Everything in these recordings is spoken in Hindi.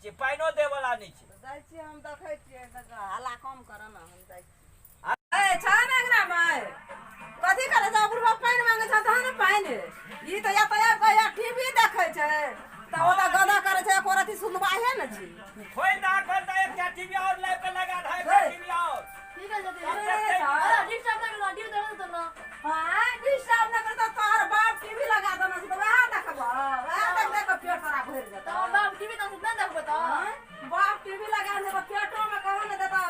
छी पाइनो दे वाला नहीं छी जाय छी हम देखै छियै हल्ला कम कर ना हम जाय छी ए छा नगरा में कथि करे जा बुढ़वा पाइन मांगे छ तहन पाइन ई त या कहिया टीवी देखै छै त ओदा गदा करे छै एको रति सुनबाहे न छी कोई ना करता एक टीवी और लाइव पे लगा है टीवी और ठीक है जल्दी अरे डिस्टर्ब ना करो टीवी देखो तो ना हां डिस्टर्ब ना करता तोहर बाप टीवी लगा देना से त वह देखबो वह देख के पेट सारा भर जाता तो बाप टीवी तो ना देखबो तो बाप टीवी लगा दे पेटो में कहो न देता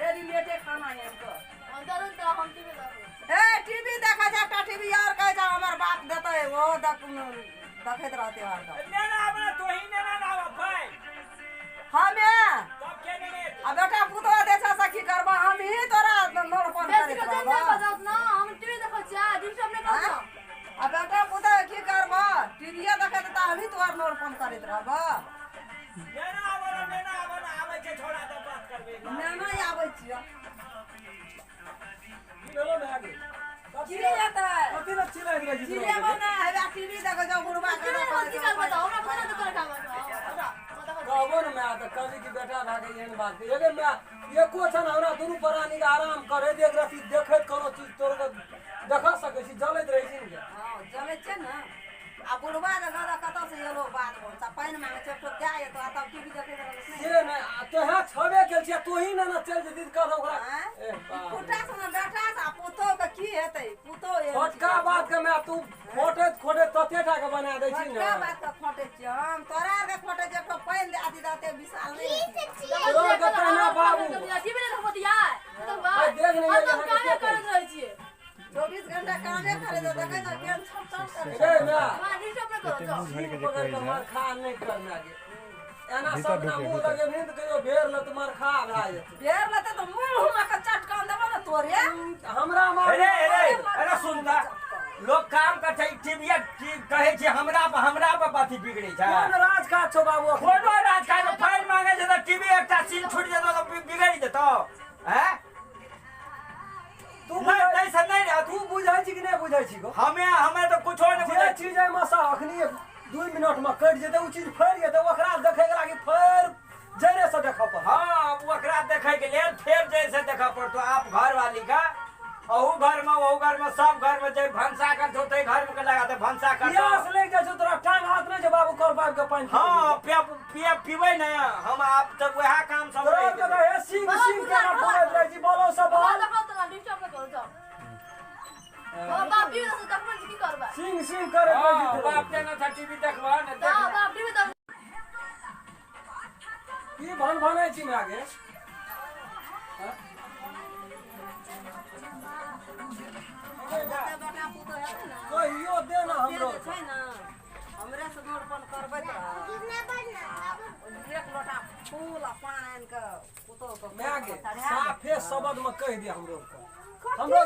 रेडीमेड खाना है हमको अंदर तो हम टीवी देखो ए टीवी देखा जाता टीवी और कह जा हमर बाप देता है वो देखत रहते हर दम नेना अपना तो ही नेना ना भाई हमें तब के ने अब बेटा पुतो देछा सखी करबा हम ही तोरा नोड़पन करे देखो बजाओ ना हम टीवी देखो छी डिस्टर्ब ना करो अब बेटा पुतो की करबा टीवीए देखत त हम ही तोर नोड़पन करत रहबा नेना आवे के छोड़ा तो बात करबे नेना आबै छियो चलो मैं आगे चिड़ी जाता है कथि न चिल्ला रे जी चिड़िया बना है टीवी देखो जो बुढ़वा करे की कर बताओ ना फोन तो कर काम कहबो न मैं त कभी की बेटा भागे एहन बात के अगर मैं एको छन हमरा दुनु प्राणी के आराम करे देख रही देखत कोनो चीज तोर के देखा सकै छी जलैत रही छी ने हां जले छै न आ बुढ़वा जगह कत से एलो बात बोलता पाइन मांगे छै तो जाए तो तब टीवी देखे रहल से न तो है छबे केल छी तो ही न चल जदी कर ओकरा ए पुटा से बेटा सा पुतो के की हेतै पुतो ए छोटका बात के मैं तू खोटे ततेटा के बना दै छी छोटका न बात के खोटे छी हम तोरा के खोटे जे तो पाइन दे आदि दाते विशाल नहीं तोरा के कहना बाबू टीवी देखो दिया तो भाई देख नहीं हम तो काहे करत रहै छी 24 घंटा कामे करे तो देखे तो केन छप करे रे ना हां डिस्टर्ब ना करो पकड़ के मार खा नहीं करना गे एना सब ना मुंह लगे नींद कहियो भेर ल त मार खा भाई बेर लते तो मुंह में के चटकान देबो न तोरे हमरा मार अरे सुनता लोग काम करते टीवी कहे छी हमरा पर बात बिगड़ी छै कौन राज का छो बाबू कोनो राज का फाइल मांगे जे त टीवी एकटा सीन छूट जेतो तो बिगड़ी जेतो हैं तू नहीं तैसे नहीं रे तू बुझाई छी कि नहीं बुझाई छी गो हमें तो कुछ नहीं जे चीज है मसा अखनी 2 मिनट में कट जेते उ चीज फैर जेते ओकरा देखे के लागी फेर जरे से देखा पर हां ओकरा देखे के लिए फिर जैसे देखा पड़तो आप घर वाली का ओहू घर में सब घर में जे भंसा कर होते घर में के लगाते भंसा कर पियास ले जाय छ तोरा टांग हाथ नहीं जे बाबू कर बाप के पानी हां पीबै न हम आप तब वह काम सब तोरा के है सिंग के ना बोलत रह जी बोलो सब बोल देखो तो डिस्टर्ब ना करो जाओ बाप टीवी तो देखबो की करबा सिंग करे बाप ने ना टीवी देखबा न देख बाप टीवी तो की भन छी में आगे बेटा पुतो है ना कहियो दे ना हमरो छै ना हमरे से नोड़पन करबै त एक लोटा फूल आ पान आन के पुतो के मैं आगे साफे शब्द में कह दे हमरो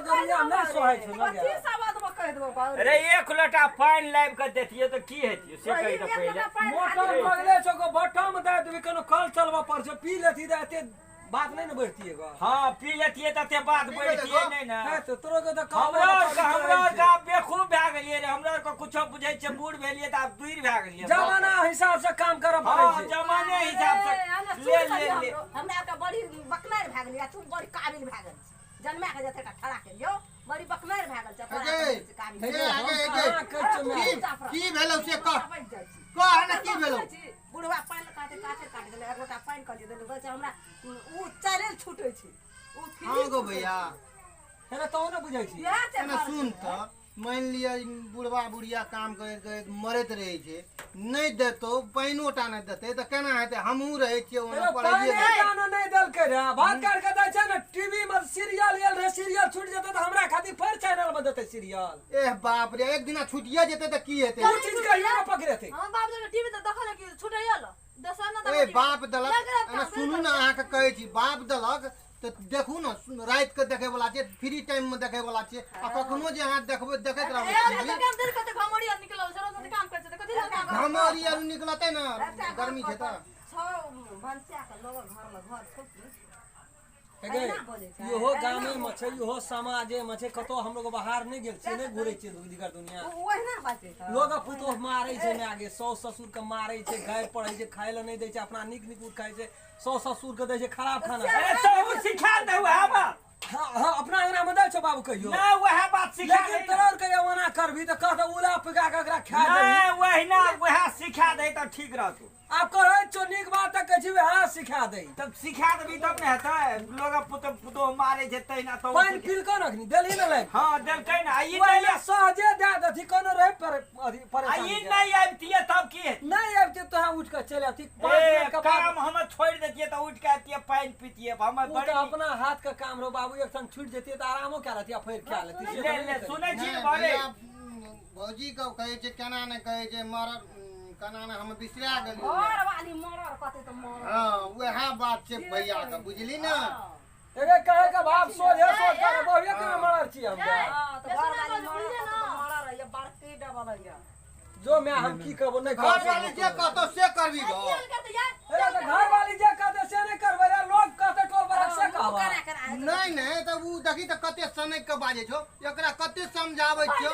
दुनिया में सोहाय छै ना कथि शब्द में कह देबो बाबू अरे एक लोटा पानी लाइव कर देतिए तो की हेतिए से कहि तो पहले मोटर पगले छ को बट्टा में दे देबी कोनो कल चलवा पर छ पी लेती दे एते बात नहीं न बढ़ती है हां पी लेतिए तते बात बढ़तिए नहीं ना है तो तोरो के त हमरा का बेखूब भए गेलिए रे हमरा को कुछो बुझै छै बूढ़ भेलिए त आब दूर भए गेलिए जमाना हिसाब से काम करब पड़ै छै जमाने हिसाब से ले हमरा के बड़ी बकनार भए गेलिए तू बड़ी काबिल भए गेल जन्मा के जते ठड़ा के लियो बड़ी बकनार भए गेल की भेलौ से कह ना की भेलौ बुढ़वा पान काटे देले एक लोटा पान काटे देले कहै छै हमरा उ चले छूटै छै उ हां गो भैया है तो न बुझै छी ना सुन त मान लिया बुढ़वा बुढ़िया काम करे मरत रहे छे नहीं देतो पाइनो टा नहीं देते त केना हेते हमहू रहे छिए ओना पढ़िए पाइनो नहीं देल के रे बात कर के दै छै न टीवी में सीरियल एल रे सीरियल छूट जेते त हमरा खातिर फेर चैनल में देते सीरियल एह बाप रे एक दिना छुटिया जेते त की हेते उ चीज कहियो न पकड़ेते हम बाप जब टीवी तो देखल कि छुटैयल दसना त ए बाप दलक एना सुनू ना अहाँ के कहै छी बाप दलक तो देखू ना रात के देखे वाला छे फ्री टाइम में देखे वाला छे आ कखनो जे अहाँ देखबे देखैत रहबै काम देर कते घमौरी निकलल सर तो काम करछ त कथि काम घमौरी आर निकलतै ना गर्मी छै त छ भंसिया के लोग घर में घर छोटी अहिना बोलै छै। इहो गामे में छै, इहो समाजे में छै, कतो हम लोग बाहर नहीं गेल छियै, नहीं घुरै छियै दिगर दुनिया। ओहिना बाजै छै। लोग पुतोह मारै छै ने आगे, साउस ससुर के मारै छै, गाय पढ़ै छै, खाय ले नहीं दै छै, अपना नीक नीक खाय छै, साउस ससुर के दै छै खराब खाना। अरे तो उ सिखा दे वह बात। हाँ हाँ अपना अंगना में दै छौ बाबू कहियो। ना वह बात सिखा दे। लेकिन तोर के ओना करबी त कहत उला पिका के एकरा खा देबी। ना वहिना वह सिखा दे तो ठीक रहतौ। आप कहै छौ नीक बात त कहै छी वह सिखा दे। तब सिखा देबी तब ने हेतै। लोग पुतो मारे छै तहिना तो पानी पील को रखनी देलही न ले। हां देलकै ना। ई वही नहीं सहजे दे दथी कोनो रहे पर अथी ई परेशानी। नहीं आबतिए तब की नहीं आबते तो हम उठ के चले अथी 5 ए मिनट के बाद काम हम छोड़ देतिए तो उठ के आतिए पानी पीतिए हम उ त अपना हाथ का काम रो बाबू एक ठन छूट जेतिए त आरामो क्या रहती फिर क्या लेती। ले सुनै छी नहीं, बारे भैया, भौजी के कहै छै केना ने कहै छै मर केना ने हम बिसरा गेलियै। घर वाली मरर कते त मरर। हाँ वह बात छै भैया के बुझली ना। एगे कहे के बाप सोझे सोच कर बहुए के मरर छी हम। हां त घर वाली मरर कते त मरर ये बड़ती डबल है। जो मैं हम की कहबो नहीं घर वाली जे कहतो से करबी गो। अरे तो घर वाली जे कहते से नहीं करबे रे लोग कहते टोल बरक से कहबा। नहीं नहीं तब उ देखी त कते सनक के बाजे छो, एकरा कते समझाबै छियो।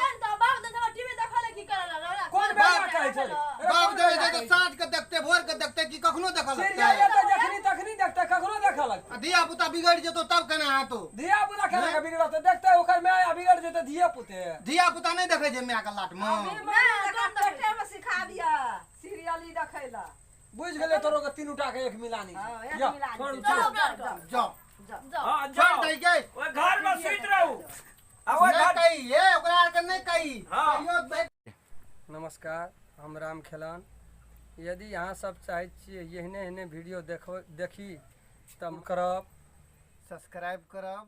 कौन बेटा कहै छै। बाप दे त साँझ के देखते भोर के देखते कि कखनो देखल फिर जाइए तो जखनी तखनी देखते कखनो देखा लगता। धिया पुता बिगड़ जेतो तब केना हातो। धिया पुता केना के बिगड़त देखते ओकर माय बिगड़ जेते धिया पुते। धिया पुता नहीं देखे छै माय के लाट में। पेटे में सिखा दिया सीरियल ई देखै ला। बुझ गेले तोरो के तीनू टा के एक मिलानी। हां एक जा, मिला छोड़, दे। छोड़। जाओ हां छोड़ जाओ दे के ओ घर में सुत रहू। अब नहीं घर कही ये ओकरा के नहीं कही। हाँ। कहियो नमस्कार हम राम खेलान। यदि यहाँ सब चाहे छियै एहने एहने वीडियो देखी तब करब सब्सक्राइब करब।